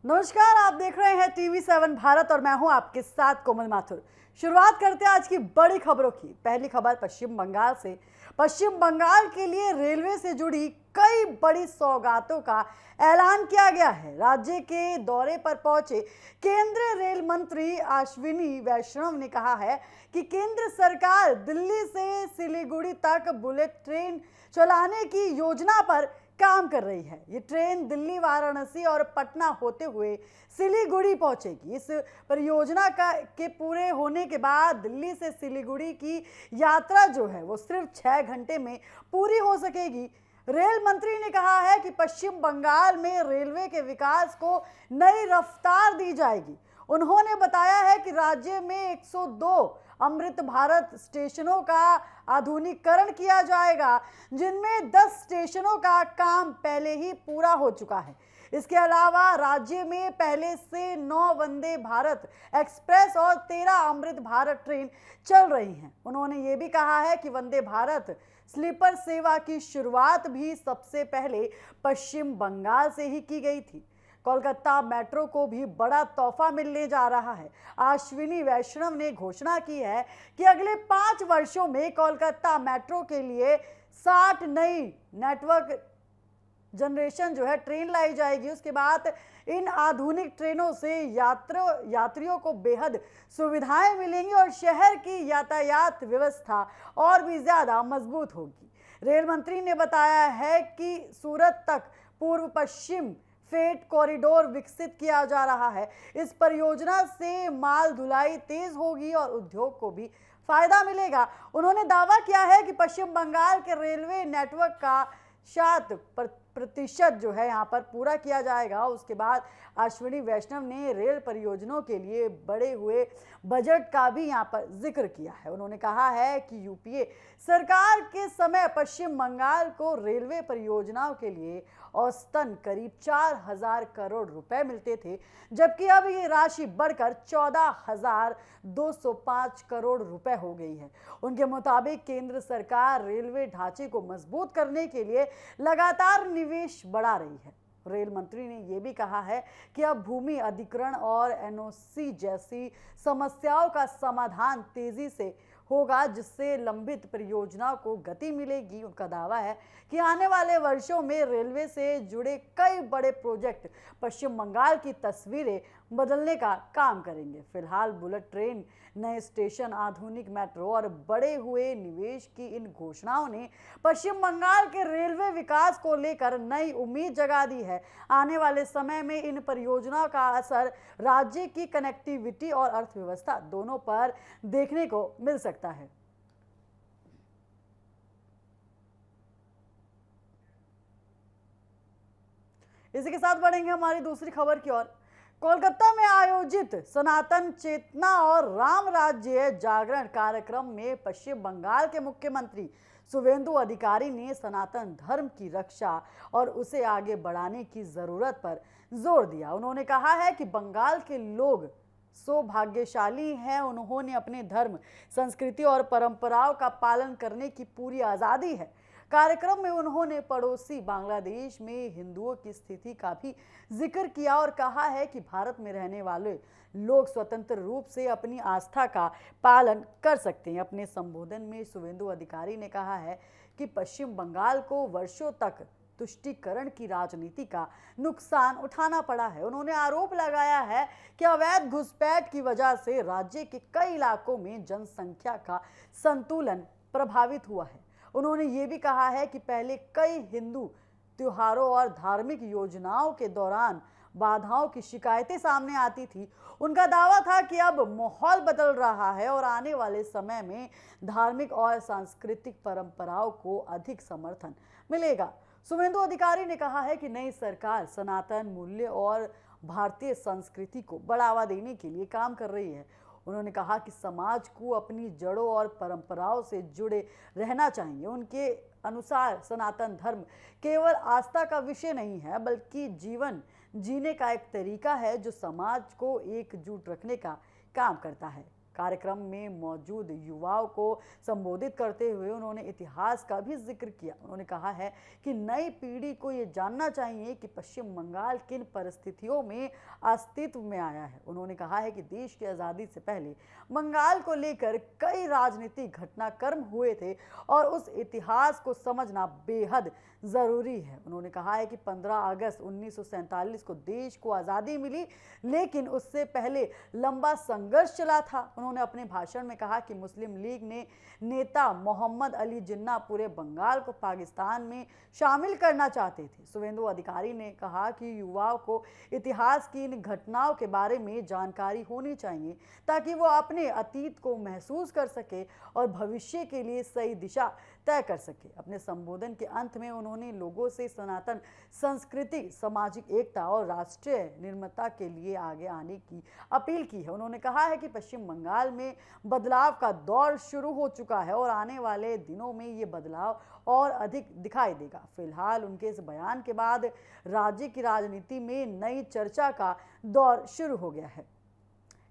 नमस्कार, आप देख रहे हैं टीवी7 भारत और मैं हूं आपके साथ कोमल माथुर। शुरुआत करते हैं आज की बड़ी खबरों की। पहली खबर पश्चिम बंगाल से। पश्चिम बंगाल के लिए रेलवे से जुड़ी कई बड़ी सौगातों का ऐलान किया गया है। राज्य के दौरे पर पहुंचे केंद्रीय रेल मंत्री अश्विनी वैष्णव ने कहा है कि केंद्र सरकार दिल्ली से सिलीगुड़ी तक बुलेट ट्रेन चलाने की योजना पर काम कर रही है। ये ट्रेन दिल्ली, वाराणसी और पटना होते हुए सिलीगुड़ी पहुंचेगी। इस परियोजना के पूरे होने के बाद दिल्ली से सिलीगुड़ी की यात्रा जो है वो सिर्फ 6 घंटे में पूरी हो सकेगी। रेल मंत्री ने कहा है कि पश्चिम बंगाल में रेलवे के विकास को नई रफ्तार दी जाएगी। उन्होंने बताया है कि राज्य में 102 अमृत भारत स्टेशनों का आधुनिकीकरण किया जाएगा, जिनमें 10 स्टेशनों का काम पहले ही पूरा हो चुका है। इसके अलावा राज्य में पहले से 9 वंदे भारत एक्सप्रेस और 13 अमृत भारत ट्रेन चल रही हैं। उन्होंने ये भी कहा है कि वंदे भारत स्लीपर सेवा की शुरुआत भी सबसे पहले पश्चिम बंगाल से ही की गई थी। कोलकाता मेट्रो को भी बड़ा तोहफा मिलने जा रहा है। अश्विनी वैष्णव ने घोषणा की है कि अगले 5 वर्षों में कोलकाता मेट्रो के लिए 60 नई नेटवर्क जनरेशन जो है ट्रेन लाई जाएगी। उसके बाद इन आधुनिक ट्रेनों से यात्रियों को बेहद सुविधाएं मिलेंगी और शहर की यातायात व्यवस्था और भी ज्यादा मजबूत होगी। रेल मंत्री ने बताया है कि सूरत तक पूर्व पश्चिम फ्रेट कॉरिडोर विकसित किया जा रहा है। इस परियोजना से माल ढुलाई तेज होगी और उद्योग को भी फायदा मिलेगा। उन्होंने दावा किया है कि पश्चिम बंगाल के रेलवे नेटवर्क का 60% जो है यहाँ पर पूरा किया जाएगा। उसके बाद अश्विनी वैष्णव ने रेल परियोजनाओं के लिए बढ़े हुए बजट का भी यहाँ पर जिक्र किया है। उन्होंने कहा है कि यूपीए सरकार के समय पश्चिम बंगाल को रेलवे परियोजनाओं के लिए औसतन करीब 4000 करोड़ रुपए मिलते थे, जबकि अब ये राशि बढ़कर 14,205 करोड़ रुपए हो गई है। उनके मुताबिक केंद्र सरकार रेलवे ढांचे को मजबूत करने के लिए लगातार निवेश बढ़ा रही है। रेल मंत्री ने यह भी कहा है कि अब भूमि अधिग्रहण और एनओसी जैसी समस्याओं का समाधान तेजी से होगा, जिससे लंबित परियोजनाओं को गति मिलेगी। उनका दावा है कि आने वाले वर्षों में रेलवे से जुड़े कई बड़े प्रोजेक्ट पश्चिम बंगाल की तस्वीरें बदलने का काम करेंगे। फिलहाल बुलेट ट्रेन, नए स्टेशन, आधुनिक मेट्रो और बढ़े हुए निवेश की इन घोषणाओं ने पश्चिम बंगाल के रेलवे विकास को लेकर नई उम्मीद जगा दी है। आने वाले समय में इन परियोजनाओं का असर राज्य की कनेक्टिविटी और अर्थव्यवस्था दोनों पर देखने को मिल सकता है। इसी के साथ बढ़ेंगे हमारी दूसरी खबर की ओर। कोलकाता में आयोजित सनातन चेतना और राम राज्य जागरण कार्यक्रम में पश्चिम बंगाल के मुख्यमंत्री शुवेंदु अधिकारी ने सनातन धर्म की रक्षा और उसे आगे बढ़ाने की जरूरत पर जोर दिया। उन्होंने कहा है कि बंगाल के लोग सौभाग्यशाली हैं। उन्होंने अपने धर्म, संस्कृति और परंपराओं का पालन करने की पूरी आज़ादी है। कार्यक्रम में उन्होंने पड़ोसी बांग्लादेश में हिंदुओं की स्थिति का भी जिक्र किया और कहा है कि भारत में रहने वाले लोग स्वतंत्र रूप से अपनी आस्था का पालन कर सकते हैं। अपने संबोधन में शुवेंदु अधिकारी ने कहा है कि पश्चिम बंगाल को वर्षों तक तुष्टीकरण की राजनीति का नुकसान उठाना पड़ा है। उन्होंने आरोप लगाया है कि अवैध घुसपैठ की वजह से राज्य के कई इलाकों में जनसंख्या का संतुलन प्रभावित हुआ है। उन्होंने ये भी कहा है कि पहले कई हिंदू त्योहारों और धार्मिक योजनाओं के दौरान बाधाओं की शिकायतें सामने आती थी। उनका दावा था कि अब माहौल बदल रहा है और आने वाले समय में धार्मिक और सांस्कृतिक परंपराओं को अधिक समर्थन मिलेगा। शुवेंदु अधिकारी ने कहा है कि नई सरकार सनातन मूल्य और भारतीय संस्कृति को बढ़ावा देने के लिए काम कर रही है। उन्होंने कहा कि समाज को अपनी जड़ों और परंपराओं से जुड़े रहना चाहिए। उनके अनुसार सनातन धर्म केवल आस्था का विषय नहीं है, बल्कि जीवन जीने का एक तरीका है जो समाज को एकजुट रखने का काम करता है। कार्यक्रम में मौजूद युवाओं को संबोधित करते हुए उन्होंने इतिहास का भी जिक्र किया। उन्होंने कहा है कि नई पीढ़ी को ये जानना चाहिए कि पश्चिम बंगाल किन परिस्थितियों में अस्तित्व में आया है। उन्होंने कहा है कि देश की आज़ादी से पहले बंगाल को लेकर कई राजनीतिक घटनाक्रम हुए थे और उस इतिहास को समझना बेहद ज़रूरी है। उन्होंने कहा है कि 15 अगस्त 1947 को देश को आज़ादी मिली, लेकिन उससे पहले लंबा संघर्ष चला था। उन्होंने अपने भाषण में कहा कि मुस्लिम लीग ने नेता मोहम्मद अली जिन्ना पूरे बंगाल को पाकिस्तान में शामिल करना चाहते थे। शुभेंदु अधिकारी ने कहा कि युवाओं को इतिहास की इन घटनाओं के बारे में जानकारी होनी चाहिए ताकि वो अपने अतीत को महसूस कर सके और भविष्य के लिए सही दिशा तय कर सके। अपने संबोधन के अंत में उन्होंने लोगों से सनातन संस्कृति, सामाजिक एकता और राष्ट्रीय निर्ममता के लिए आगे आने की अपील की है। उन्होंने कहा है कि पश्चिम बंगाल में बदलाव का दौर शुरू हो चुका है और आने वाले दिनों में ये बदलाव और अधिक दिखाई देगा। फिलहाल उनके इस बयान के बाद राज्य की राजनीति में नई चर्चा का दौर शुरू हो गया है।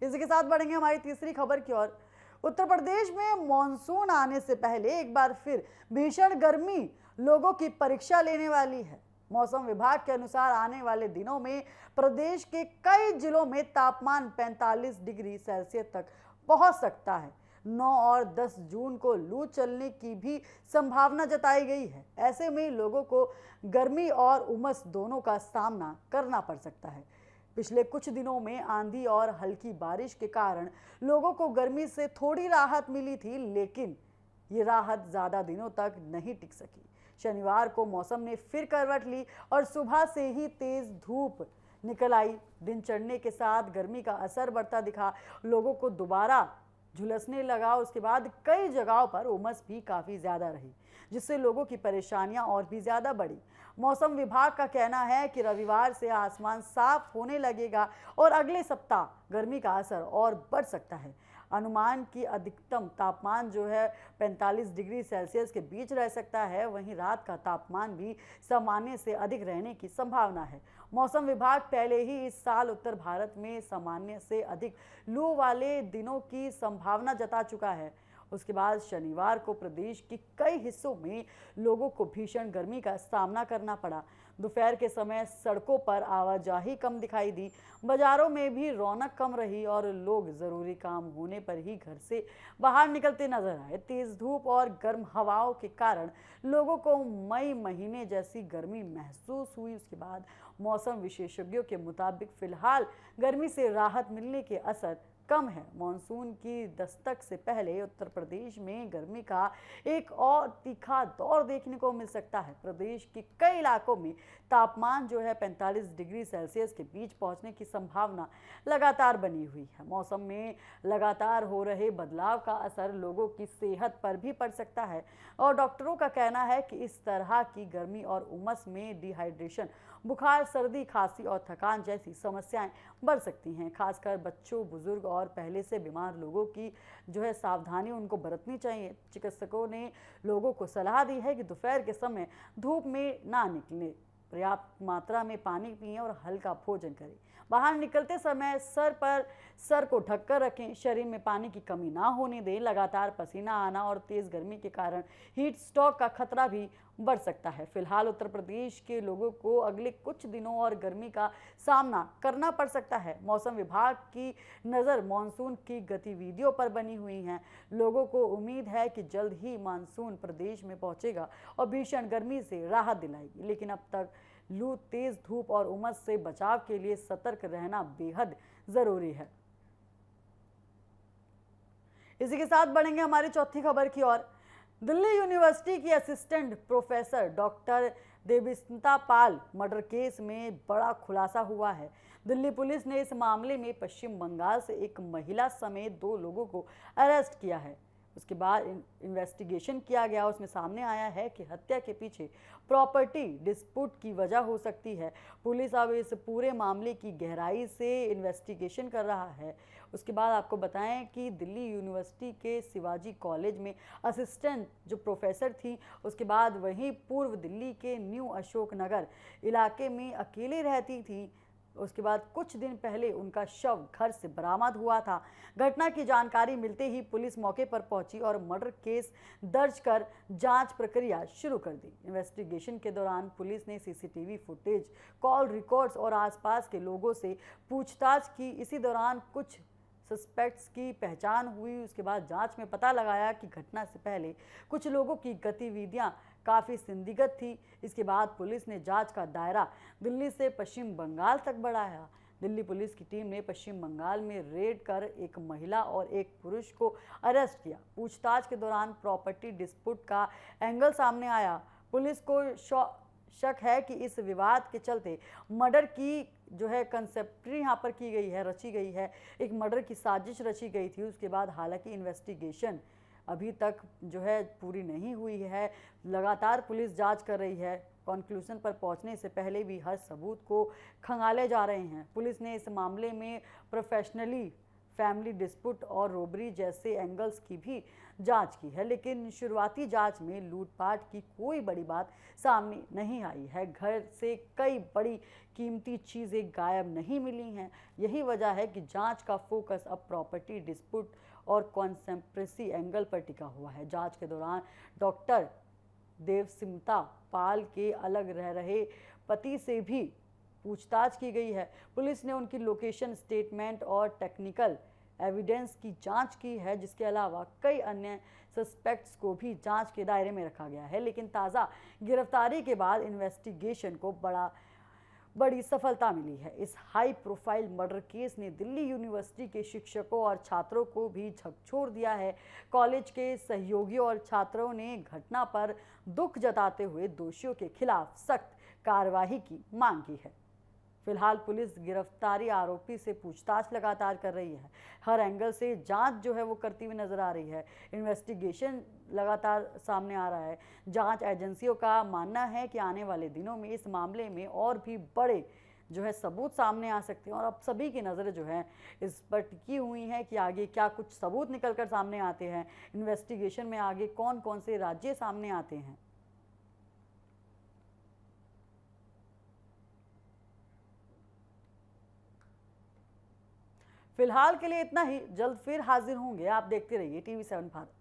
इसी के साथ बढ़ेंगे हमारी तीसरी खबर की ओर। उत्तर प्रदेश में मॉनसून आने से पहले एक बार फिर भीषण गर्मी लोगों की परीक्षा लेने वाली है। मौसम विभाग के अनुसार आने वाले दिनों में प्रदेश के कई जिलों में तापमान 45 डिग्री सेल्सियस तक पहुंच सकता है। 9 और 10 जून को लू चलने की भी संभावना जताई गई है। ऐसे में लोगों को गर्मी और उमस दोनों का सामना करना पड़ सकता है। पिछले कुछ दिनों में आंधी और हल्की बारिश के कारण लोगों को गर्मी से थोड़ी राहत मिली थी, लेकिन ये राहत ज़्यादा दिनों तक नहीं टिक सकी। शनिवार को मौसम ने फिर करवट ली और सुबह से ही तेज धूप निकल आई। दिन चढ़ने के साथ गर्मी का असर बढ़ता दिखा, लोगों को दोबारा झुलसने लगा। उसके बाद कई जगहों पर उमस भी काफ़ी ज़्यादा रही, जिससे लोगों की परेशानियां और भी ज़्यादा बढ़ी। मौसम विभाग का कहना है कि रविवार से आसमान साफ होने लगेगा और अगले सप्ताह गर्मी का असर और बढ़ सकता है। अनुमान की अधिकतम तापमान जो है 45 डिग्री सेल्सियस के बीच रह सकता है। वहीं रात का तापमान भी सामान्य से अधिक रहने की संभावना है। मौसम विभाग पहले ही इस साल उत्तर भारत में सामान्य से अधिक लू वाले दिनों की संभावना जता चुका है। उसके बाद शनिवार को प्रदेश के कई हिस्सों में लोगों को भीषण गर्मी का सामना करना पड़ा। दोपहर के समय सड़कों पर आवाजाही कम दिखाई दी, बाजारों में भी रौनक कम रही और लोग ज़रूरी काम होने पर ही घर से बाहर निकलते नजर आए। तेज धूप और गर्म हवाओं के कारण लोगों को मई महीने जैसी गर्मी महसूस हुई। उसके बाद मौसम विशेषज्ञों के मुताबिक फिलहाल गर्मी से राहत मिलने के असर कम है। मानसून की दस्तक से पहले उत्तर प्रदेश में गर्मी का एक और तीखा दौर देखने को मिल सकता है। प्रदेश के कई इलाकों में तापमान जो है 45 डिग्री सेल्सियस के बीच पहुंचने की संभावना लगातार बनी हुई है। मौसम में लगातार हो रहे बदलाव का असर लोगों की सेहत पर भी पड़ सकता है और डॉक्टरों का कहना है कि इस तरह की गर्मी और उमस में डिहाइड्रेशन, बुखार, सर्दी, खांसी और थकान जैसी समस्याएं बढ़ सकती हैं। खासकर बच्चों, बुजुर्ग और पहले से बीमार लोगों की जो है सावधानी उनको बरतनी चाहिए। चिकित्सकों ने लोगों को सलाह दी है कि दोपहर के समय धूप में ना निकलें, पर्याप्त मात्रा में पानी पिएं और हल्का भोजन करें। बाहर निकलते समय सर को ढककर रखें, शरीर में पानी की कमी ना होने दें। लगातार पसीना आना और तेज गर्मी के कारण हीट स्ट्रोक का खतरा भी बढ़ सकता है। फिलहाल उत्तर प्रदेश के लोगों को अगले कुछ दिनों और गर्मी का सामना करना पड़ सकता है। मौसम विभाग की नज़र मानसून की गतिविधियों पर बनी हुई है। लोगों को उम्मीद है कि जल्द ही मानसून प्रदेश में पहुंचेगा और भीषण गर्मी से राहत दिलाएगी, लेकिन अब तक लू, तेज धूप और उमस से बचाव के लिए सतर्क रहना बेहद जरूरी है। इसी के साथ बढ़ेंगे हमारी चौथी खबर की ओर। दिल्ली यूनिवर्सिटी की असिस्टेंट प्रोफेसर डॉक्टर देविस्मिता पाल मर्डर केस में बड़ा खुलासा हुआ है। दिल्ली पुलिस ने इस मामले में पश्चिम बंगाल से एक महिला समेत 2 लोगों को अरेस्ट किया है। उसके बाद इन्वेस्टिगेशन किया गया, उसमें सामने आया है कि हत्या के पीछे प्रॉपर्टी डिस्प्यूट की वजह हो सकती है। पुलिस अब इस पूरे मामले की गहराई से इन्वेस्टिगेशन कर रहा है। उसके बाद आपको बताएं कि दिल्ली यूनिवर्सिटी के शिवाजी कॉलेज में असिस्टेंट जो प्रोफेसर थी, उसके बाद वहीं पूर्व दिल्ली के न्यू अशोक नगर इलाके में अकेले रहती थी। उसके बाद कुछ दिन पहले उनका शव घर से बरामद हुआ था। घटना की जानकारी मिलते ही पुलिस मौके पर पहुंची और मर्डर केस दर्ज कर जांच प्रक्रिया शुरू कर दी। इन्वेस्टिगेशन के दौरान पुलिस ने सीसीटीवी फुटेज, कॉल रिकॉर्ड्स और आसपास के लोगों से पूछताछ की। इसी दौरान कुछ सस्पेक्ट्स की पहचान हुई। उसके बाद जांच में पता लगाया कि घटना से पहले कुछ लोगों की गतिविधियां काफ़ी संदिग्ध थी। इसके बाद पुलिस ने जांच का दायरा दिल्ली से पश्चिम बंगाल तक बढ़ाया। दिल्ली पुलिस की टीम ने पश्चिम बंगाल में रेड कर एक महिला और एक पुरुष को अरेस्ट किया। पूछताछ के दौरान प्रॉपर्टी डिस्प्यूट का एंगल सामने आया। पुलिस को शक है कि इस विवाद के चलते मर्डर की जो है कंसेप्ट्री यहाँ पर की गई है, रची गई है, एक मर्डर की साजिश रची गई थी। उसके बाद हालांकि इन्वेस्टिगेशन अभी तक जो है पूरी नहीं हुई है, लगातार पुलिस जांच कर रही है। कंक्लूजन पर पहुंचने से पहले भी हर सबूत को खंगाले जा रहे हैं। पुलिस ने इस मामले में प्रोफेशनली फैमिली डिस्प्यूट और रोबरी जैसे एंगल्स की भी जांच की है, लेकिन शुरुआती जांच में लूटपाट की कोई बड़ी बात सामने नहीं आई है। घर से कई बड़ी कीमती चीज़ें गायब नहीं मिली हैं। यही वजह है कि जांच का फोकस अब प्रॉपर्टी डिस्प्यूट और कॉन्स्पिरेसी एंगल पर टिका हुआ है। जांच के दौरान डॉक्टर देवसिमता पाल के अलग रह रहे पति से भी पूछताछ की गई है। पुलिस ने उनकी लोकेशन, स्टेटमेंट और टेक्निकल एविडेंस की जांच की है। जिसके अलावा कई अन्य सस्पेक्ट्स को भी जांच के दायरे में रखा गया है। लेकिन ताज़ा गिरफ्तारी के बाद इन्वेस्टिगेशन को बड़ी सफलता मिली है। इस हाई प्रोफाइल मर्डर केस ने दिल्ली यूनिवर्सिटी के शिक्षकों और छात्रों को भी झकझोर दिया है। कॉलेज के सहयोगियों और छात्रों ने घटना पर दुख जताते हुए दोषियों के खिलाफ सख्त कार्रवाई की मांग की है। फिलहाल पुलिस गिरफ्तारी आरोपी से पूछताछ लगातार कर रही है। हर एंगल से जांच जो है वो करती हुई नजर आ रही है। इन्वेस्टिगेशन लगातार सामने आ रहा है। जांच एजेंसियों का मानना है कि आने वाले दिनों में इस मामले में और भी बड़े जो है सबूत सामने आ सकते हैं और अब सभी की नज़रें जो है इस पर टिकी हुई हैं कि आगे क्या कुछ सबूत निकलकर सामने आते हैं। इन्वेस्टिगेशन में आगे कौन कौन से राज्य सामने आते हैं। फिलहाल के लिए इतना ही। जल्द फिर हाजिर होंगे। आप देखते रहिए TV7 भारत।